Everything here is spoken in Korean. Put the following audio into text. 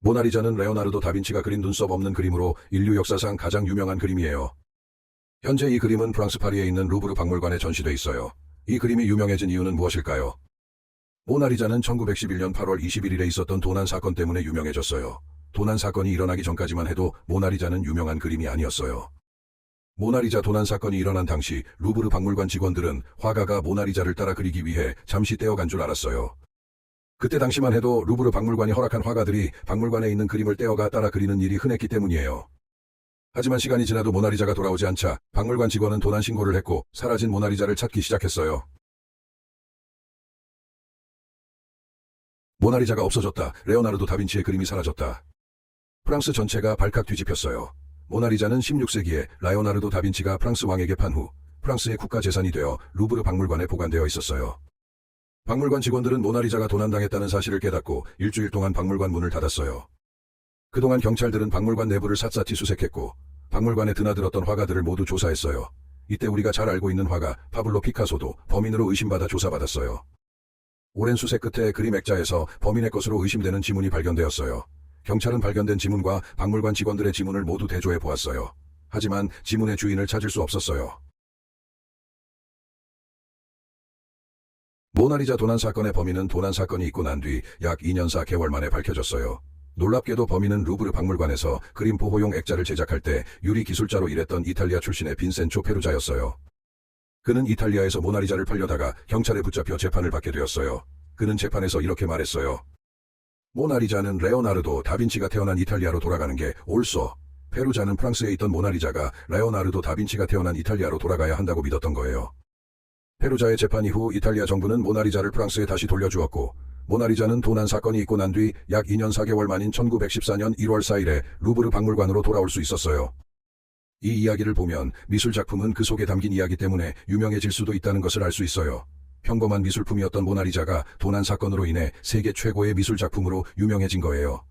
모나리자는 레오나르도 다빈치가 그린 눈썹 없는 그림으로 인류 역사상 가장 유명한 그림이에요. 현재 이 그림은 프랑스 파리에 있는 루브르 박물관에 전시돼 있어요. 이 그림이 유명해진 이유는 무엇일까요? 모나리자는 1911년 8월 21일에 있었던 도난 사건 때문에 유명해졌어요. 도난 사건이 일어나기 전까지만 해도 모나리자는 유명한 그림이 아니었어요. 모나리자 도난 사건이 일어난 당시 루브르 박물관 직원들은 화가가 모나리자를 따라 그리기 위해 잠시 떼어간 줄 알았어요. 그때 당시만 해도 루브르 박물관이 허락한 화가들이 박물관에 있는 그림을 떼어가 따라 그리는 일이 흔했기 때문이에요. 하지만 시간이 지나도 모나리자가 돌아오지 않자 박물관 직원은 도난 신고를 했고 사라진 모나리자를 찾기 시작했어요. 모나리자가 없어졌다. 레오나르도 다빈치의 그림이 사라졌다. 프랑스 전체가 발칵 뒤집혔어요. 모나리자는 16세기에 레오나르도 다빈치가 프랑스 왕에게 판 후 프랑스의 국가재산이 되어 루브르 박물관에 보관되어 있었어요. 박물관 직원들은 모나리자가 도난당했다는 사실을 깨닫고 일주일 동안 박물관 문을 닫았어요. 그동안 경찰들은 박물관 내부를 샅샅이 수색했고 박물관에 드나들었던 화가들을 모두 조사했어요. 이때 우리가 잘 알고 있는 화가 파블로 피카소도 범인으로 의심받아 조사받았어요. 오랜 수색 끝에 그림 액자에서 범인의 것으로 의심되는 지문이 발견되었어요. 경찰은 발견된 지문과 박물관 직원들의 지문을 모두 대조해 보았어요. 하지만 지문의 주인을 찾을 수 없었어요. 모나리자 도난 사건의 범인은 도난 사건이 있고 난 뒤 약 2년 4개월 만에 밝혀졌어요. 놀랍게도 범인은 루브르 박물관에서 그림 보호용 액자를 제작할 때 유리 기술자로 일했던 이탈리아 출신의 빈센초 페루자였어요. 그는 이탈리아에서 모나리자를 팔려다가 경찰에 붙잡혀 재판을 받게 되었어요. 그는 재판에서 이렇게 말했어요. 모나리자는 레오나르도 다빈치가 태어난 이탈리아로 돌아가는 게 옳소. 페루자는 프랑스에 있던 모나리자가 레오나르도 다빈치가 태어난 이탈리아로 돌아가야 한다고 믿었던 거예요. 페루자의 재판 이후 이탈리아 정부는 모나리자를 프랑스에 다시 돌려주었고 모나리자는 도난 사건이 있고 난 뒤 약 2년 4개월 만인 1914년 1월 4일에 루브르 박물관으로 돌아올 수 있었어요. 이 이야기를 보면 미술 작품은 그 속에 담긴 이야기 때문에 유명해질 수도 있다는 것을 알 수 있어요. 평범한 미술품이었던 모나리자가 도난 사건으로 인해 세계 최고의 미술 작품으로 유명해진 거예요.